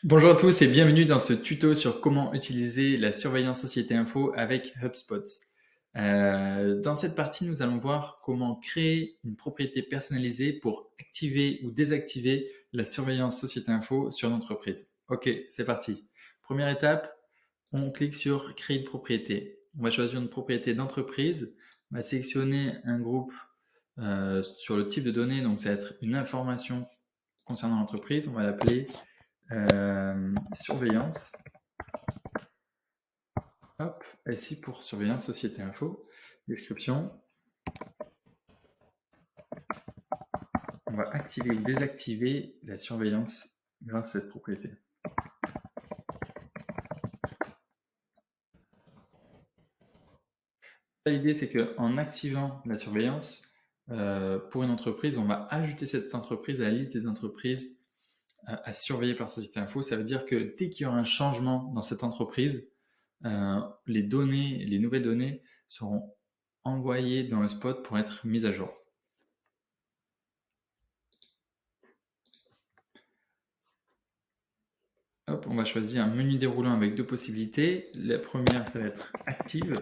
Bonjour à tous et bienvenue dans ce tuto sur comment utiliser la surveillance société info avec HubSpot. Dans cette partie, nous allons voir comment créer une propriété personnalisée pour activer ou désactiver la surveillance société info sur l'entreprise. Ok, c'est parti. Première étape, on clique sur créer une propriété. On va choisir une propriété d'entreprise. On va sélectionner un groupe sur le type de données, donc ça va être une information concernant l'entreprise. On va l'appeler surveillance. Hop, ici pour surveillance société info. Description. On va activer ou désactiver la surveillance grâce à cette propriété. L'idée, c'est qu'en activant la surveillance, pour une entreprise, on va ajouter cette entreprise à la liste des entreprises à surveiller par Société Info. Ça veut dire que dès qu'il y aura un changement dans cette entreprise, les nouvelles données seront envoyées dans le spot pour être mises à jour. Hop, on va choisir un menu déroulant avec deux possibilités. La première, ça va être active.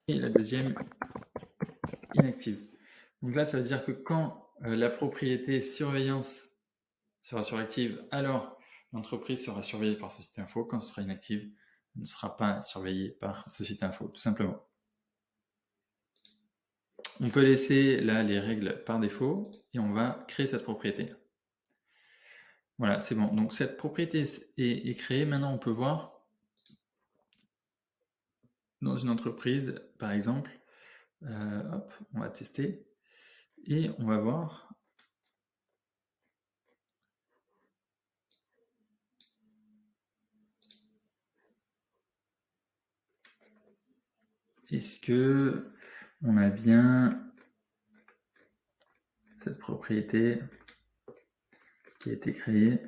Et la deuxième, inactive. Donc là, ça veut dire que quand la propriété surveillance sera suractive, alors l'entreprise sera surveillée par Société Info. Quand ce sera inactive, elle ne sera pas surveillée par Société Info, tout simplement. On peut laisser là les règles par défaut et on va créer cette propriété. Voilà, c'est bon. Donc cette propriété est créée. Maintenant, on peut voir dans une entreprise, par exemple, hop, on va tester et on va voir est-ce que on a bien cette propriété qui a été créée.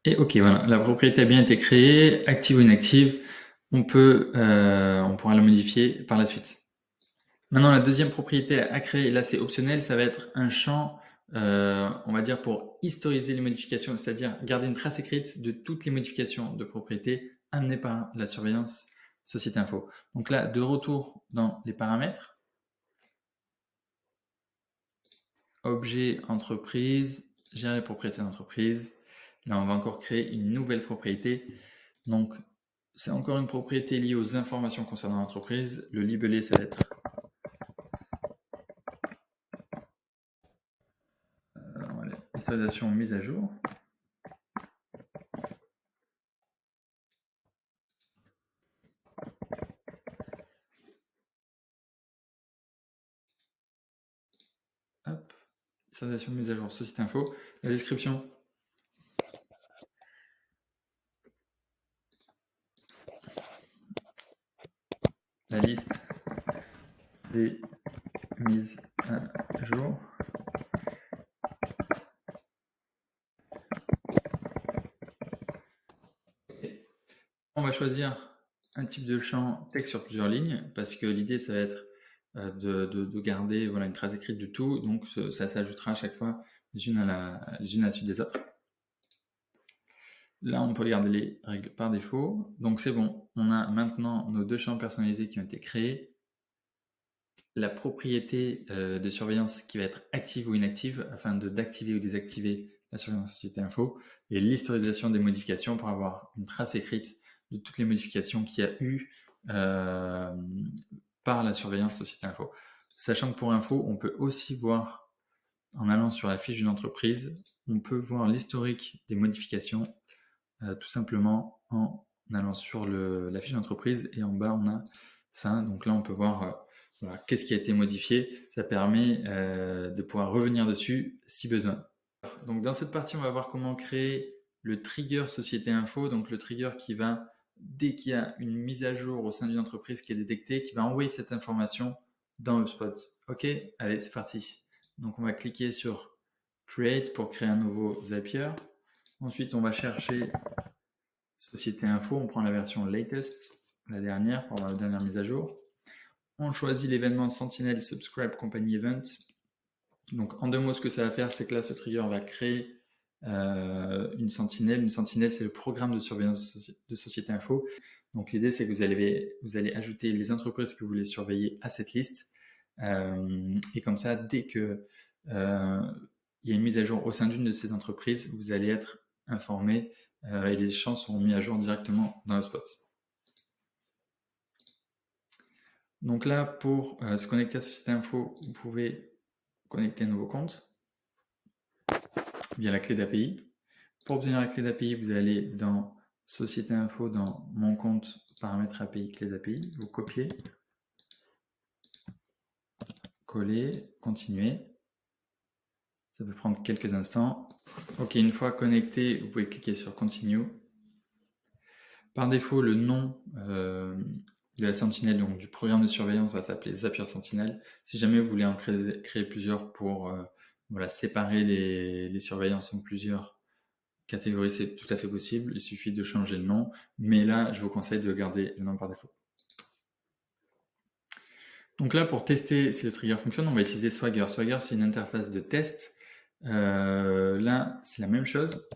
Et ok, voilà, la propriété a bien été créée, active ou inactive. On pourra la modifier par la suite. Maintenant, la deuxième propriété à créer, là c'est optionnel, ça va être un champ, on va dire pour historiser les modifications, c'est-à-dire garder une trace écrite de toutes les modifications de propriété amenées par la surveillance Société Info. Donc là, de retour dans les paramètres, objet entreprise, gérer propriété d'entreprise. Là, on va encore créer une nouvelle propriété. Donc, c'est encore une propriété liée aux informations concernant l'entreprise. Le libellé, ça va être historisation mise à jour. Hop, historisation mise à jour, Société Info. La description. La liste des mises à jour. On va choisir un type de champ texte sur plusieurs lignes parce que l'idée, ça va être de garder voilà, une trace écrite du tout. Donc, ça s'ajoutera à chaque fois les unes à la suite des autres. Là, on peut garder les règles par défaut. Donc, c'est bon. On a maintenant nos deux champs personnalisés qui ont été créés. La propriété de surveillance qui va être active ou inactive afin d'activer ou désactiver la surveillance société info et l'historisation des modifications pour avoir une trace écrite de toutes les modifications qu'il y a eu par la surveillance société info. Sachant que pour info, on peut aussi voir, en allant sur la fiche d'une entreprise, on peut voir l'historique des modifications tout simplement en allant sur la fiche d'entreprise et en bas on a ça. Donc là on peut voir voilà, qu'est-ce qui a été modifié. Ça permet de pouvoir revenir dessus si besoin. Donc dans cette partie on va voir comment créer le trigger société info. Donc le trigger qui va, dès qu'il y a une mise à jour au sein d'une entreprise qui est détectée, qui va envoyer cette information dans HubSpot. Ok, allez c'est parti. Donc on va cliquer sur Create pour créer un nouveau Zapier. Ensuite, on va chercher Société Info, on prend la version latest. la dernière pour avoir la dernière mise à jour. On choisit l'événement Sentinel Subscribe Company Event. Donc en 2 mots, ce que ça va faire, c'est que là, ce trigger va créer une sentinelle. Une sentinelle, c'est le programme de surveillance de Société Info. Donc l'idée, c'est que vous allez ajouter les entreprises que vous voulez surveiller à cette liste. Et comme ça, dès que il y a une mise à jour au sein d'une de ces entreprises, vous allez être informé et les champs seront mis à jour directement dans HubSpot. Donc là, pour se connecter à Société Info, vous pouvez connecter un nouveau compte via la clé d'API. Pour obtenir la clé d'API, vous allez dans Société Info, dans Mon compte, paramètres API, clé d'API. Vous copiez, collez, continuez. Ça peut prendre quelques instants. Ok, une fois connecté, vous pouvez cliquer sur Continue. Par défaut, le nom de la sentinelle, donc du programme de surveillance, va s'appeler Zapier Sentinel. Si jamais vous voulez en créer plusieurs pour séparer les surveillances en plusieurs catégories, c'est tout à fait possible. Il suffit de changer le nom. Mais là, je vous conseille de garder le nom par défaut. Donc là, pour tester si le trigger fonctionne, on va utiliser Swagger. Swagger, c'est une interface de test. Là, c'est la même chose.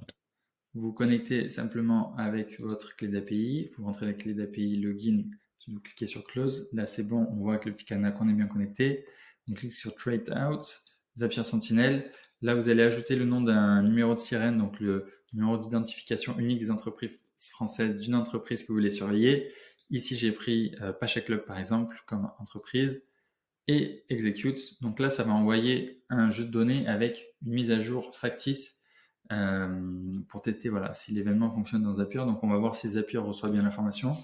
Vous vous connectez simplement avec votre clé d'API. Vous rentrez la clé d'API login. Vous cliquez sur Close. Là, c'est bon. On voit avec le petit cadenas qu'on est bien connecté. On clique sur Trade Out, Zapier Sentinel. Là, vous allez ajouter le nom d'un numéro de sirène, donc le numéro d'identification unique des entreprises françaises d'une entreprise que vous voulez surveiller. Ici, j'ai pris Pacha Club, par exemple, comme entreprise. Et Execute. Donc là, ça va envoyer un jeu de données avec une mise à jour factice pour tester si l'événement fonctionne dans Zapier. Donc on va voir si Zapier reçoit bien l'information.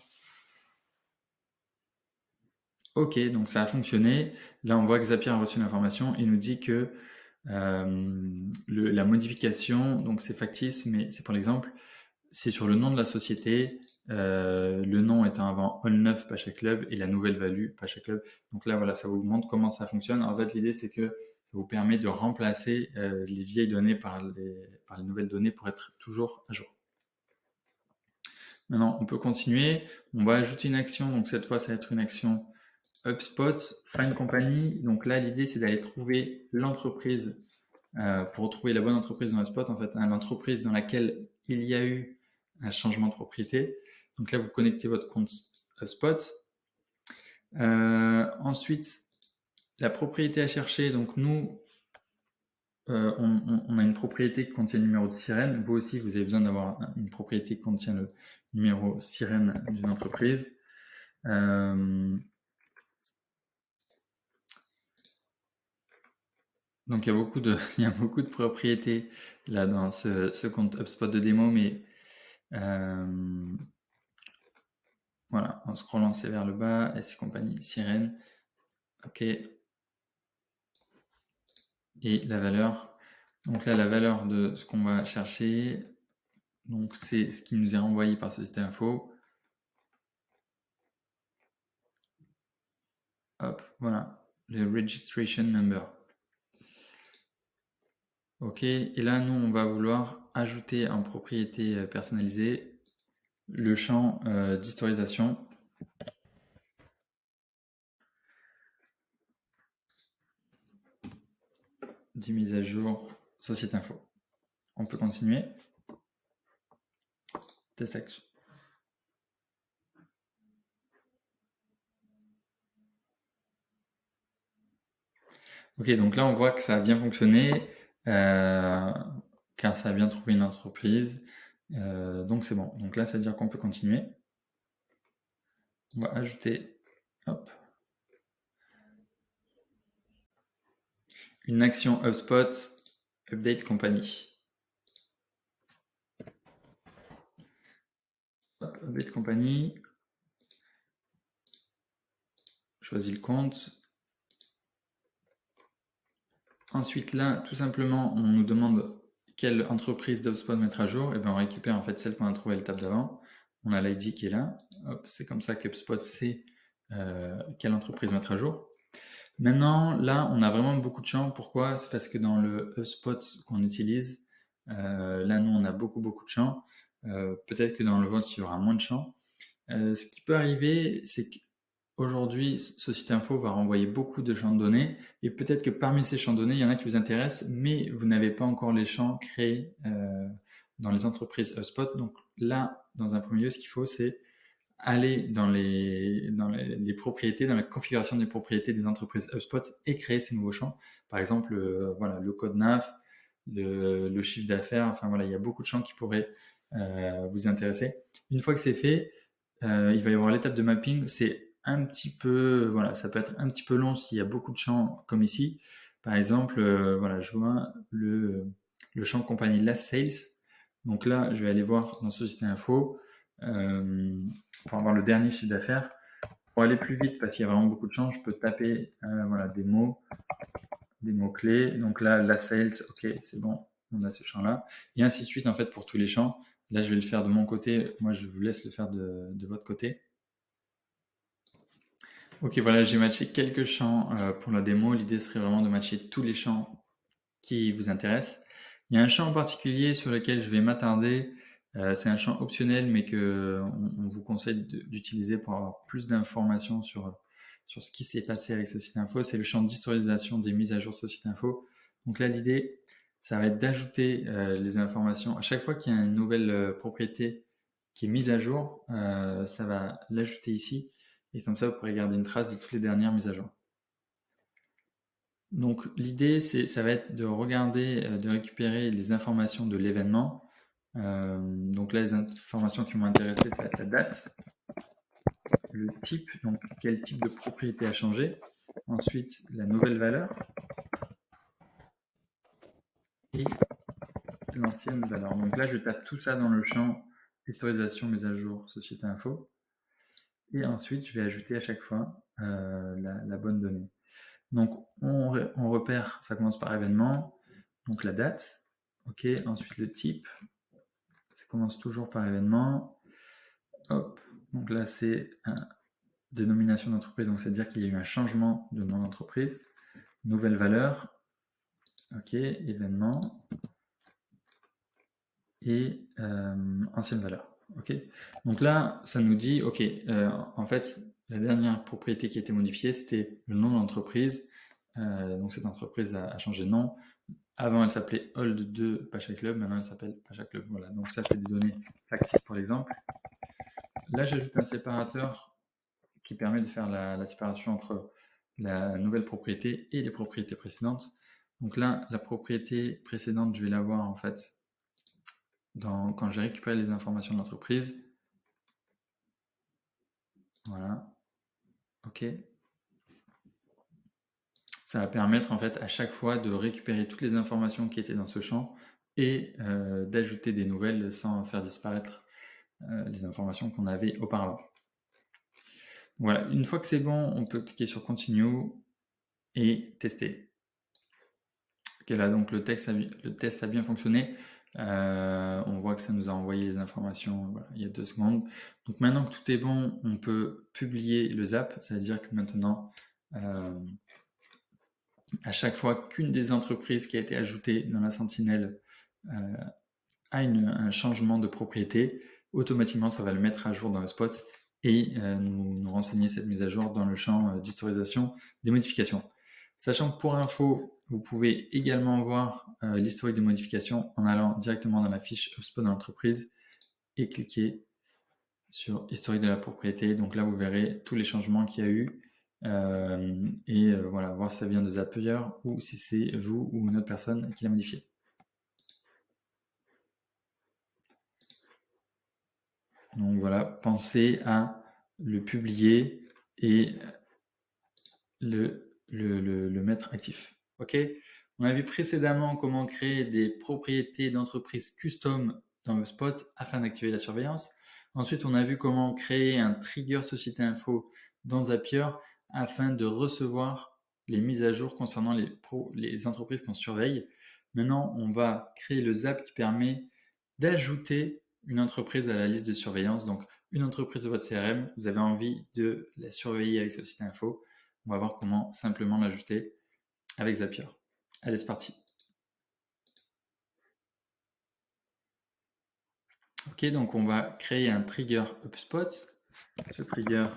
Ok, donc ça a fonctionné. Là, on voit que Zapier a reçu l'information et nous dit que la modification, donc c'est factice, mais c'est pour l'exemple, c'est sur le nom de la société, le nom étant avant All9 Pacha Club et la nouvelle value Pacha Club. Donc là, ça vous montre comment ça fonctionne. En fait, l'idée, c'est que ça vous permet de remplacer les vieilles données par les nouvelles données pour être toujours à jour. Maintenant, on peut continuer. On va ajouter une action. Donc cette fois, ça va être une action HubSpot, Find Company. Donc là, l'idée, c'est d'aller trouver l'entreprise pour retrouver la bonne entreprise dans HubSpot. En fait, l'entreprise dans laquelle il y a eu un changement de propriété. Donc là, vous connectez votre compte HubSpot. Ensuite, la propriété à chercher. Donc nous, on a une propriété qui contient le numéro de sirène. Vous aussi, vous avez besoin d'avoir une propriété qui contient le numéro sirène d'une entreprise. Donc il y a beaucoup de propriétés là dans ce compte HubSpot de démo, mais voilà, en scrollant c'est vers le bas, S compagnie, sirène, ok. Et la valeur, donc là la valeur de ce qu'on va chercher, donc c'est ce qui nous est renvoyé par Société Info. Hop, voilà, le registration number. Ok, et là nous on va vouloir ajouter en propriété personnalisée le champ d'historisation. Des mises à jour Société Info. On peut continuer. Test action. Ok, donc là on voit que ça a bien fonctionné, car ça a bien trouvé une entreprise. Donc c'est bon. Donc là, ça veut dire qu'on peut continuer. On va ajouter, hop, une action HubSpot Update Company. Hop, Update Company. Choisis le compte. Ensuite là, tout simplement, on nous demande quelle entreprise d'HubSpot mettre à jour. Et bien on récupère en fait celle qu'on a trouvée à l'étape d'avant. On a l'ID qui est là. Hop, c'est comme ça qu'HubSpot sait quelle entreprise mettre à jour. Maintenant, là, on a vraiment beaucoup de champs. Pourquoi? C'est parce que dans le HubSpot qu'on utilise, là, nous, on a beaucoup de champs. Peut-être que dans le vôtre, il y aura moins de champs. Ce qui peut arriver, c'est qu'aujourd'hui, ce site info va renvoyer beaucoup de champs de données et peut-être que parmi ces champs de données, il y en a qui vous intéressent, mais vous n'avez pas encore les champs créés dans les entreprises HubSpot. Donc là, dans un premier lieu, ce qu'il faut, c'est aller dans les propriétés, dans la configuration des propriétés des entreprises HubSpot et créer ces nouveaux champs. Par exemple, voilà, le code NAF, le chiffre d'affaires, enfin voilà, il y a beaucoup de champs qui pourraient vous intéresser. Une fois que c'est fait, il va y avoir l'étape de mapping. C'est un petit peu, voilà, ça peut être un petit peu long s'il y a beaucoup de champs comme ici. Par exemple, voilà, je vois le champ compagnie Last Sales. Donc là, je vais aller voir dans Société Info pour avoir le dernier chiffre d'affaires. Pour aller plus vite, parce qu'il y a vraiment beaucoup de champs, je peux taper voilà, des mots-clés. Donc là, Last Sales, ok, c'est bon, on a ce champ-là. Et ainsi de suite, en fait, pour tous les champs. Là, je vais le faire de mon côté. Moi, je vous laisse le faire de votre côté. Ok, voilà, j'ai matché quelques champs pour la démo. L'idée serait vraiment de matcher tous les champs qui vous intéressent. Il y a un champ en particulier sur lequel je vais m'attarder. C'est un champ optionnel, mais que on vous conseille d'utiliser pour avoir plus d'informations sur ce qui s'est passé avec ce site info. C'est le champ d'historisation des mises à jour sur ce site info. Donc là, l'idée, ça va être d'ajouter les informations. À chaque fois qu'il y a une nouvelle propriété qui est mise à jour, ça va l'ajouter ici. Et comme ça, vous pourrez garder une trace de toutes les dernières mises à jour. Donc l'idée, ça va être de regarder, de récupérer les informations de l'événement. Donc là, les informations qui m'ont intéressé, c'est la date, le type, donc quel type de propriété a changé, ensuite la nouvelle valeur et l'ancienne valeur. Donc là, je tape tout ça dans le champ historisation, mise à jour, société info. Et ensuite, je vais ajouter à chaque fois la bonne donnée. Donc, on repère, ça commence par événement, donc la date, ok, ensuite le type, ça commence toujours par événement, hop, donc là c'est dénomination d'entreprise, donc c'est-à-dire qu'il y a eu un changement de nom d'entreprise, nouvelle valeur, ok, événement, et ancienne valeur, ok. Donc là, ça nous dit, ok, en fait, la dernière propriété qui a été modifiée, c'était le nom de l'entreprise, donc cette entreprise a changé de nom. Avant, elle s'appelait Hold 2 Pacha Club. Maintenant, elle s'appelle Pacha Club. Voilà. Donc ça, c'est des données factices pour l'exemple. Là, j'ajoute un séparateur qui permet de faire la séparation entre la nouvelle propriété et les propriétés précédentes. Donc là, la propriété précédente, je vais la voir en fait quand j'ai récupéré les informations de l'entreprise. Voilà. OK. Ça va permettre en fait à chaque fois de récupérer toutes les informations qui étaient dans ce champ et d'ajouter des nouvelles sans faire disparaître les informations qu'on avait auparavant. Voilà, une fois que c'est bon, on peut cliquer sur Continue et tester. Ok, là donc le test a bien fonctionné. On voit que ça nous a envoyé les informations voilà, il y a 2 secondes. Donc maintenant que tout est bon, on peut publier le zap, c'est-à-dire que maintenant, à chaque fois qu'une des entreprises qui a été ajoutée dans la sentinelle a un changement de propriété, automatiquement ça va le mettre à jour dans le spot et nous renseigner cette mise à jour dans le champ d'historisation des modifications. Sachant que pour info, vous pouvez également voir l'historique des modifications en allant directement dans la fiche HubSpot de l'entreprise et cliquer sur historique de la propriété. Donc là, vous verrez tous les changements qu'il y a eu et voilà, voir si ça vient de Zapier ou si c'est vous ou une autre personne qui l'a modifié. Donc voilà, pensez à le publier et le mettre actif. Ok. On a vu précédemment comment créer des propriétés d'entreprise custom dans HubSpot afin d'activer la surveillance. Ensuite, on a vu comment créer un trigger société info dans Zapier afin de recevoir les mises à jour concernant les entreprises qu'on surveille. Maintenant, on va créer le zap qui permet d'ajouter une entreprise à la liste de surveillance. Donc, une entreprise de votre CRM, vous avez envie de la surveiller avec Société Info. On va voir comment simplement l'ajouter avec Zapier. Allez, c'est parti. Ok, donc on va créer un trigger HubSpot. Ce trigger,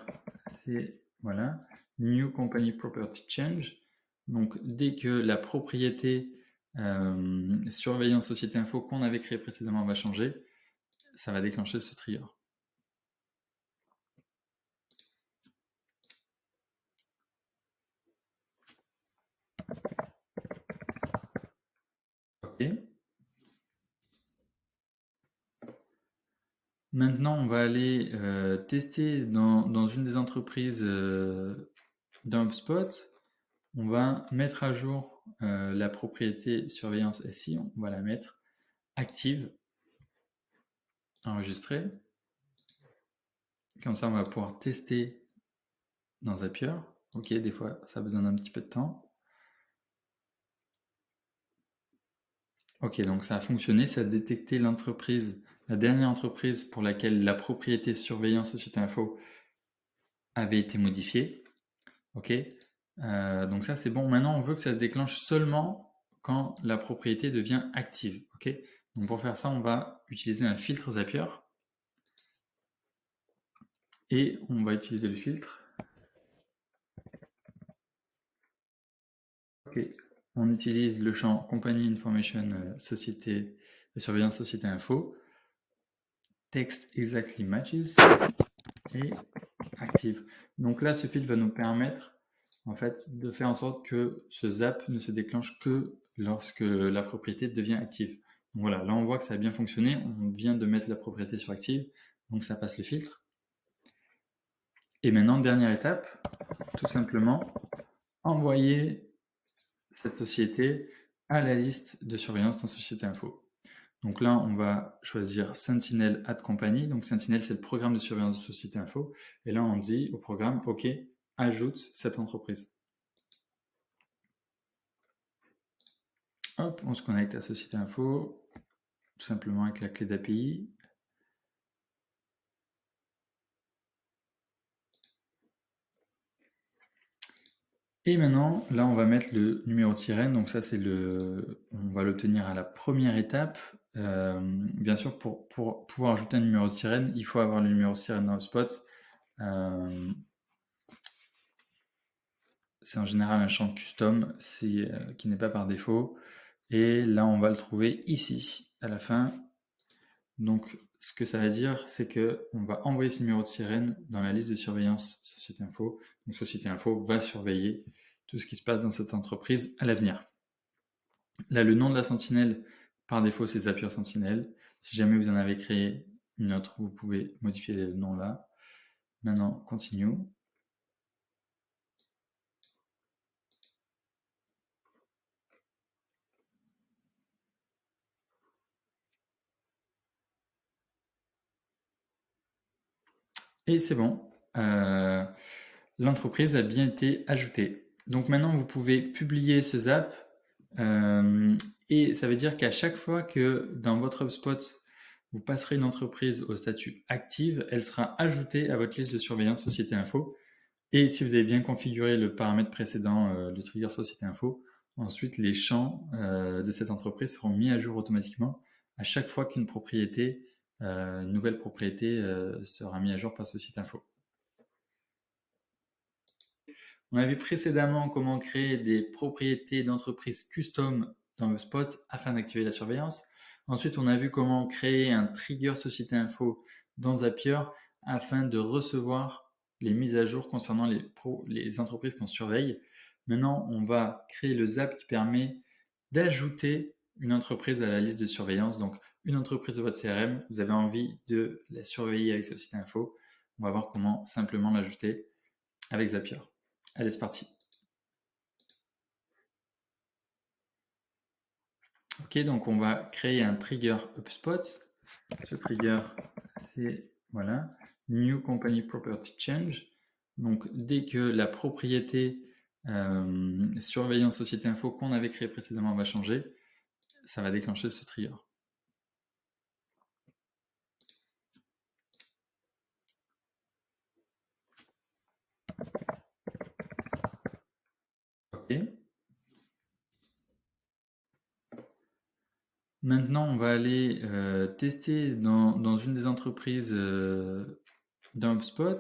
c'est voilà, New Company Property Change. Donc dès que la propriété surveillance société info qu'on avait créée précédemment va changer, ça va déclencher ce trigger. Ok. Maintenant, on va aller tester dans une des entreprises d'un HubSpot. On va mettre à jour la propriété surveillance SI. On va la mettre active, enregistrée. Comme ça, on va pouvoir tester dans Zapier. Ok, des fois, ça a besoin d'un petit peu de temps. Ok, donc ça a fonctionné, ça a détecté l'entreprise, la dernière entreprise pour laquelle la propriété surveillance société info avait été modifiée. Ok, donc ça c'est bon. Maintenant, on veut que ça se déclenche seulement quand la propriété devient active. Ok, donc pour faire ça, on va utiliser un filtre Zapier et on va utiliser le filtre. Ok, on utilise le champ Company Information Société Surveillance Société Info, Text Exactly Matches et Active. Donc là, ce filtre va nous permettre en fait de faire en sorte que ce zap ne se déclenche que lorsque la propriété devient active. Donc voilà, là on voit que ça a bien fonctionné, on vient de mettre la propriété sur active, donc ça passe le filtre. Et maintenant, dernière étape, tout simplement envoyer cette société à la liste de surveillance dans Société Info. Donc là, on va choisir Sentinel Ad Company. Donc Sentinel, c'est le programme de surveillance de Société Info. Et là, on dit au programme, OK, ajoute cette entreprise. Hop, on se connecte à Société Info, tout simplement avec la clé d'API. Et maintenant, là, on va mettre le numéro de sirène. Donc ça, c'est on va l'obtenir à la première étape. Bien sûr, pour pouvoir ajouter un numéro de sirène, il faut avoir le numéro de sirène dans HubSpot. C'est en général un champ custom qui n'est pas par défaut. Et là, on va le trouver ici, à la fin. Donc, ce que ça va dire, c'est qu'on va envoyer ce numéro de sirène dans la liste de surveillance Société Info. Donc, Société Info va surveiller tout ce qui se passe dans cette entreprise à l'avenir. Là, le nom de la sentinelle, par défaut, c'est Zapier Sentinel. Si jamais vous en avez créé une autre, vous pouvez modifier le nom là. Maintenant, continue. Et c'est bon. L'entreprise a bien été ajoutée. Donc maintenant, vous pouvez publier ce zap. Et ça veut dire qu'à chaque fois que dans votre HubSpot, vous passerez une entreprise au statut active, elle sera ajoutée à votre liste de surveillance Société Info. Et si vous avez bien configuré le paramètre précédent, le trigger Société Info, ensuite les champs de cette entreprise seront mis à jour automatiquement à chaque fois qu'une propriété, une nouvelle propriété sera mise à jour par Société Info. On a vu précédemment comment créer des propriétés d'entreprise custom dans HubSpot afin d'activer la surveillance. Ensuite, on a vu comment créer un trigger Société Info dans Zapier afin de recevoir les mises à jour concernant les entreprises qu'on surveille. Maintenant, on va créer le zap qui permet d'ajouter une entreprise à la liste de surveillance. Donc, une entreprise de votre CRM, vous avez envie de la surveiller avec Société Info. On va voir comment simplement l'ajouter avec Zapier. Allez, c'est parti. Ok, donc on va créer un trigger HubSpot. Ce trigger, c'est voilà, New Company Property Change. Donc dès que la propriété surveillance société info qu'on avait créée précédemment va changer, ça va déclencher ce trigger. Ok. Maintenant, on va aller tester dans une des entreprises dans HubSpot,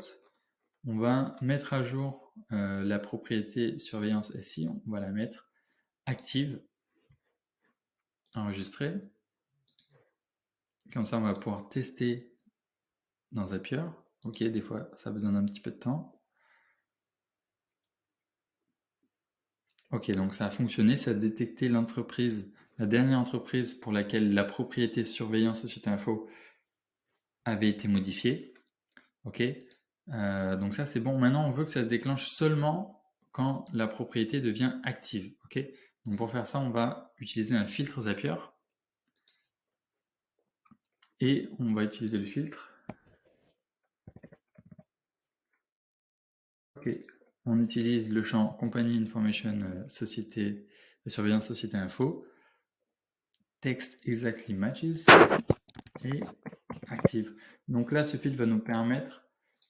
on va mettre à jour la propriété surveillance SI, on va la mettre active, enregistrée. Comme ça, on va pouvoir tester dans Zapier. Ok, des fois, ça a besoin d'un petit peu de temps. Ok, donc ça a fonctionné, ça a détecté l'entreprise, la dernière entreprise pour laquelle la propriété surveillance société info avait été modifiée. Ok, donc ça c'est bon. Maintenant, on veut que ça se déclenche seulement quand la propriété devient active. Ok, donc pour faire ça, on va utiliser un filtre Zapier et on va utiliser le filtre. Ok, on utilise le champ Company Information Société Surveillance Société Info, Text Exactly Matches et Active. Donc là, ce filtre va nous permettre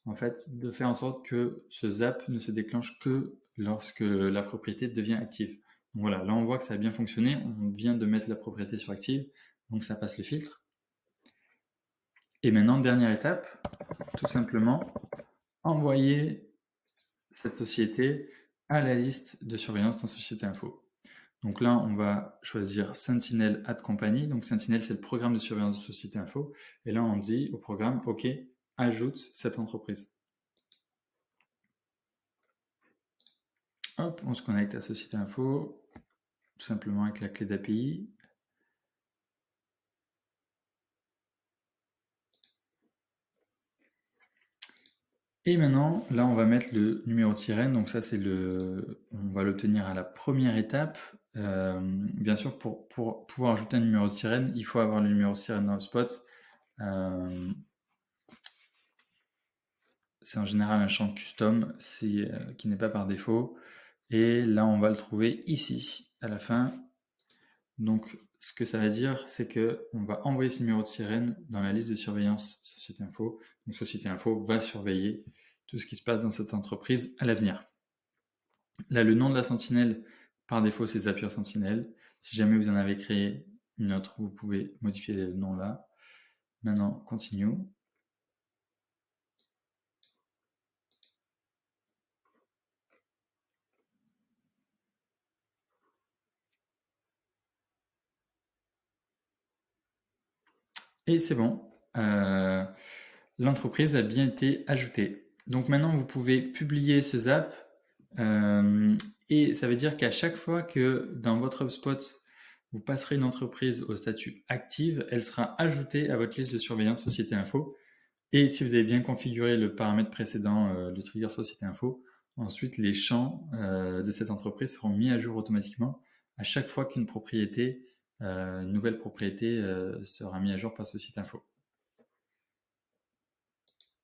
en fait de faire en sorte que ce zap ne se déclenche que lorsque la propriété devient active. Donc voilà, là on voit que ça a bien fonctionné, on vient de mettre la propriété sur active, donc ça passe le filtre. Et maintenant, dernière étape, tout simplement envoyer cette société à la liste de surveillance dans Société Info. Donc là, on va choisir Sentinel Ad Company. Donc Sentinel, c'est le programme de surveillance de Société Info. Et là, on dit au programme, OK, ajoute cette entreprise. Hop, on se connecte à Société Info, tout simplement avec la clé d'API. Et maintenant, là, on va mettre le numéro de sirène. Donc ça, c'est on va l'obtenir à la première étape. Bien sûr, pour pouvoir ajouter un numéro de sirène, il faut avoir le numéro de sirène dans HubSpot. C'est en général un champ custom qui n'est pas par défaut. Et là, on va le trouver ici, à la fin. Donc, ce que ça va dire, c'est qu'on va envoyer ce numéro de sirène dans la liste de surveillance Société Info. Donc, Société Info va surveiller tout ce qui se passe dans cette entreprise à l'avenir. Là, le nom de la sentinelle, par défaut, c'est Zapier Sentinel. Si jamais vous en avez créé une autre, vous pouvez modifier le nom là. Maintenant, continue. Et c'est bon. L'entreprise a bien été ajoutée. Donc maintenant, vous pouvez publier ce zap. Et ça veut dire qu'à chaque fois que dans votre HubSpot, vous passerez une entreprise au statut active, elle sera ajoutée à votre liste de surveillance Société Info. Et si vous avez bien configuré le paramètre précédent, le trigger Société Info, ensuite les champs de cette entreprise seront mis à jour automatiquement à chaque fois qu'une propriété, une nouvelle propriété sera mise à jour par Société Info.